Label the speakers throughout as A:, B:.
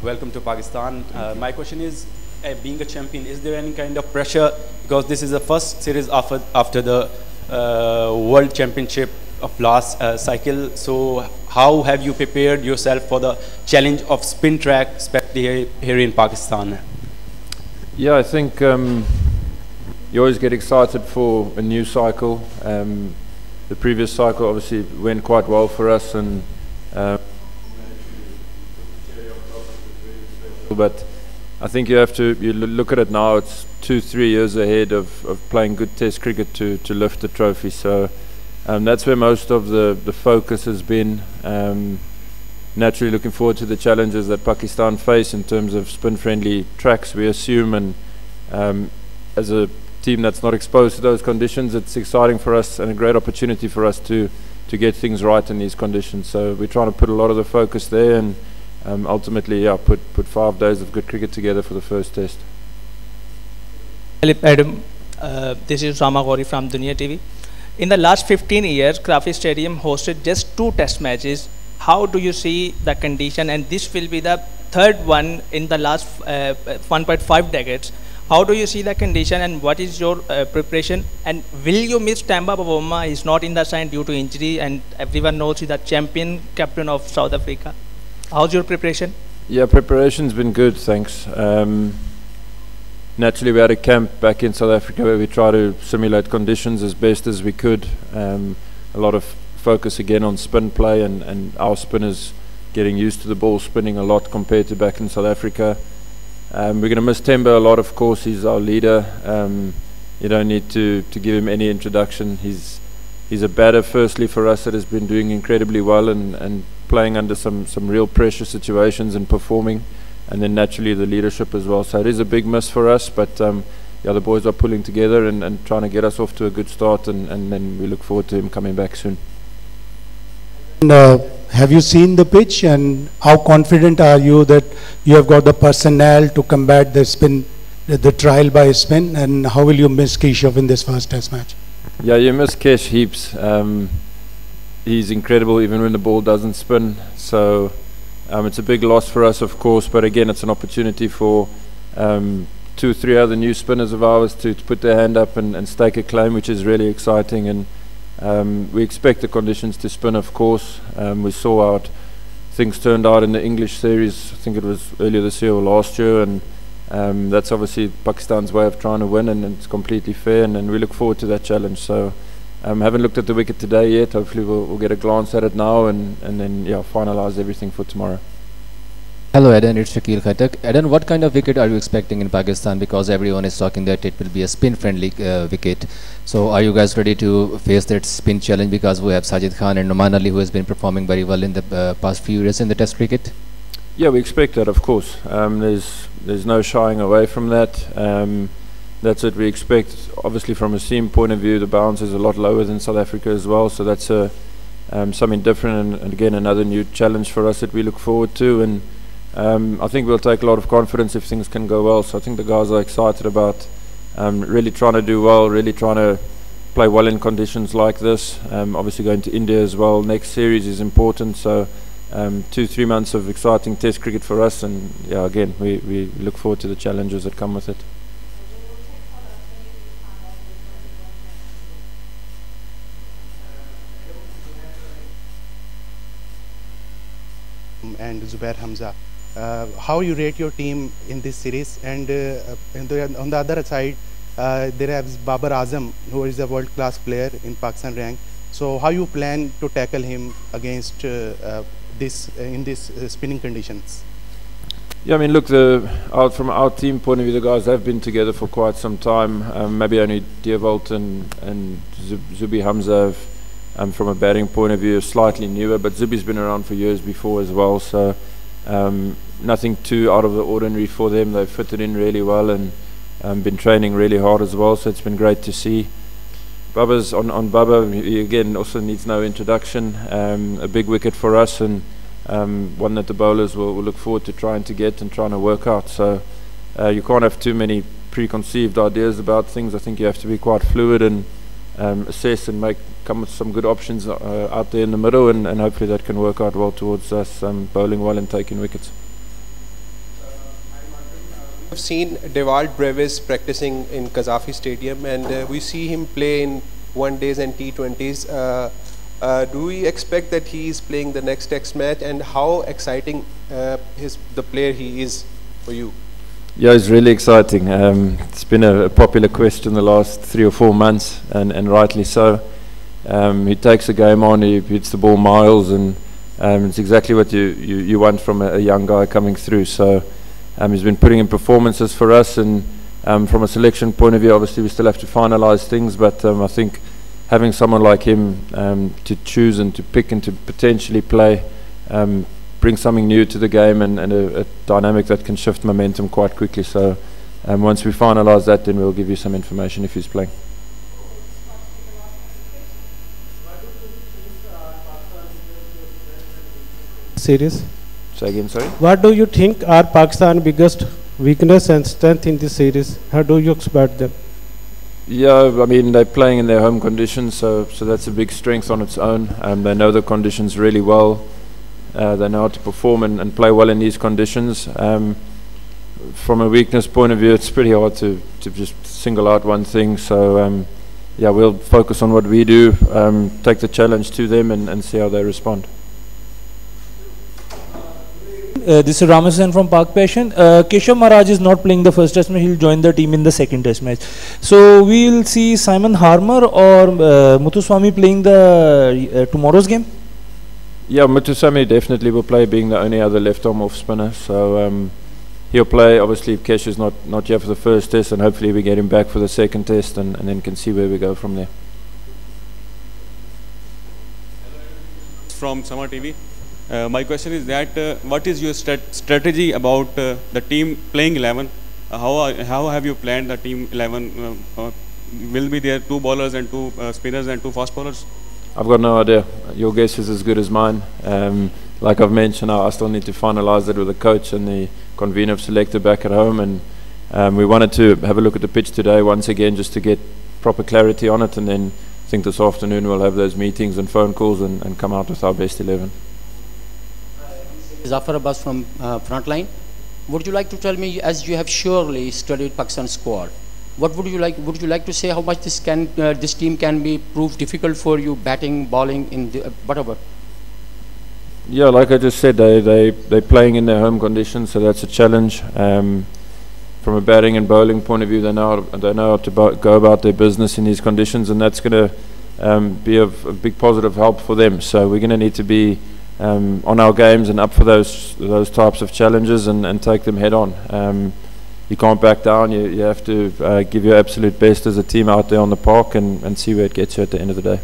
A: welcome to Pakistan. My question is, being a champion, is there any kind of pressure? Because this is the first series after the World Championship of last cycle. So how have you prepared yourself for the challenge of spin track, especially here in Pakistan?
B: Yeah, I think you always get excited for a new cycle. The previous cycle obviously went quite well for us, and but I think you have to look at it now. It's 2-3 years ahead of playing good Test cricket to lift the trophy. So that's where most of the focus has been. Naturally, looking forward to the challenges that Pakistan face in terms of spin-friendly tracks, we assume, and as a team that's not exposed to those conditions, it's exciting for us and a great opportunity for us to get things right in these conditions. So we're trying to put a lot of the focus there, and ultimately, yeah, put 5 days of good cricket together for the first test.
C: Hello, Adam. This is Rama Gauri from Dunia TV. In the last 15 years, Krafi Stadium hosted just 2 test matches. How do you see the condition? And this will be the third one in the last 1.5 decades. How do you see the condition, and what is your preparation? And will you miss Temba Bavuma? He's not in the side due to injury, and everyone knows he's the champion captain of South Africa. How's your preparation?
B: Yeah, preparation's been good, thanks. Naturally, we had a camp back in South Africa where we try to simulate conditions as best as we could. A lot of focus again on spin play, and our spinners getting used to the ball spinning a lot compared to back in South Africa. We're going to miss Temba a lot, of course. He's our leader. You don't need to give him any introduction. He's a batter, firstly, for us, that has been doing incredibly well and playing under some real pressure situations and performing, and then naturally the leadership as well. So it is a big miss for us, but yeah, the boys are pulling together and trying to get us off to a good start, and then we look forward to him coming back soon.
D: And, have you seen the pitch, and how confident are you that you have got the personnel to combat the spin, the trial by spin, and how will you miss Keshav in this first test match?
B: Yeah, you miss Kesh heaps. He's incredible even when the ball doesn't spin. So it's a big loss for us, of course, but again, it's an opportunity for 2-3 other new spinners of ours to put their hand up and stake a claim, which is really exciting. And we expect the conditions to spin, of course. We saw how things turned out in the English series. I think it was earlier this year or last year, and that's obviously Pakistan's way of trying to win, and it's completely fair, and we look forward to that challenge. So haven't looked at the wicket today yet. Hopefully we'll get a glance at it now, and then yeah, finalize everything for tomorrow.
E: Hello Eden, it's Shakil Khatak. Eden, what kind of wicket are you expecting in Pakistan? Because everyone is talking that it will be a spin-friendly wicket. So are you guys ready to face that spin challenge? Because we have Sajid Khan and Noman Ali, who has been performing very well in the past few years in the Test cricket.
B: Yeah, we expect that, of course. There's no shying away from that. That's what we expect. Obviously, from a seam point of view, the bounce is a lot lower than South Africa as well. So that's something different, and again, another new challenge for us that we look forward to. And I think we'll take a lot of confidence if things can go well. So I think the guys are excited about really trying to do well, really trying to play well in conditions like this. Obviously going to India as well. Next series is important. So 2-3 months of exciting Test cricket for us, and yeah, again, we look forward to the challenges that come with it.
F: And Zubair Hamza. How you rate your team in this series? And on the other side, there is Babar Azam, who is a world-class player in Pakistan rank. So how you plan to tackle him against in these spinning conditions?
B: Yeah, I mean, look, from our team point of view, the guys have been together for quite some time. Maybe only Deerwold and Zubi Hamza have, from a batting point of view, slightly newer, but Zubi's been around for years before as well, so nothing too out of the ordinary for them. They've fitted in really well and been training really hard as well, so it's been great to see. Baba's on Baba, he again also needs no introduction. A big wicket for us, and one that the bowlers will look forward to trying to get and trying to work out. So you can't have too many preconceived ideas about things. I think you have to be quite fluid and assess and come with some good options out there in the middle, and hopefully that can work out well towards us bowling well and taking wickets.
G: I've seen Devald Brevis practicing in Qazafi Stadium, and we see him play in one-days and T20s. Do we expect that he is playing the next Test match, and how exciting the player he is for you?
B: Yeah, it's really exciting. It's been a popular question the last 3 or 4 months, and rightly so. He takes the game on, he hits the ball miles, and it's exactly what you want from a young guy coming through. So he's been putting in performances for us, and from a selection point of view, obviously we still have to finalise things, but I think having someone like him to choose and to pick and to potentially play brings something new to the game, and a dynamic that can shift momentum quite quickly. So once we finalise that, then we'll give you some information if he's playing.
H: Series.
B: Say again, sorry?
H: What do you think are Pakistan's biggest weakness and strength in this series? How do you expect them?
B: Yeah, I mean, they're playing in their home conditions, so that's a big strength on its own. They know the conditions really well. They know how to perform and play well in these conditions. From a weakness point of view, it's pretty hard to just single out one thing. So yeah, we'll focus on what we do, take the challenge to them, and see how they respond.
I: This is Ramasan from Park Passion. Keshav Maharaj is not playing the first test match. He'll join the team in the second test match. So we'll see Simon Harmer or Muthuswamy playing the tomorrow's game.
B: Yeah, Muthuswamy definitely will play, being the only other left-arm off spinner. So he'll play. Obviously, Kesh is not here for the first test, and hopefully we get him back for the second test, and then can see where we go from there.
J: From Summer TV. My question is that what is your strategy about the team playing 11? How have you planned the team 11? Will be there 2 bowlers and 2 spinners and 2 fast bowlers?
B: I've got no idea. Your guess is as good as mine. Like I've mentioned, I still need to finalise that with the coach and the convener of selector back at home, and we wanted to have a look at the pitch today once again just to get proper clarity on it, and then I think this afternoon we'll have those meetings and phone calls and come out with our best 11.
K: Zafar Abbas from Frontline. Would you like to tell me, as you have surely studied Pakistan squad, what would you like to say how much this team can be proved difficult for you, batting, bowling, in the, whatever?
B: Yeah, like I just said, they're playing in their home conditions, so that's a challenge. From a batting and bowling point of view, they know how to go about their business in these conditions, and that's going to be of a big positive help for them. So we're going to need to be on our games and up for those types of challenges and take them head on. You can't back down. You have to give your absolute best as a team out there on the park and see where it gets you at the end of the day.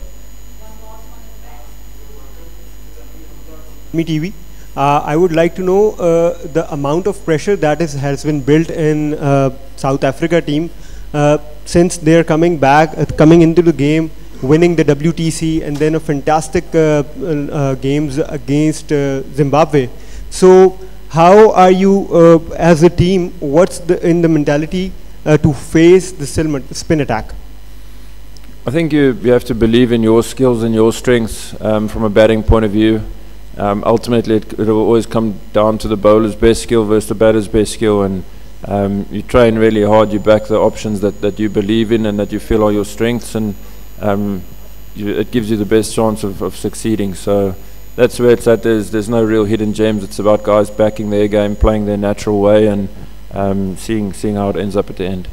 L: TV. I would like to know the amount of pressure that has been built in South Africa team since they are coming into the game, winning the WTC, and then a fantastic games against Zimbabwe. So how are you as a team, what's in the mentality to face the spin attack?
B: I think you have to believe in your skills and your strengths from a batting point of view. Ultimately it will always come down to the bowler's best skill versus the batter's best skill, and you train really hard, you back the options that you believe in and that you feel are your strengths, and it gives you the best chance of succeeding. So that's where it's at. There's no real hidden gems. It's about guys backing their game, playing their natural way, and seeing how it ends up at the end.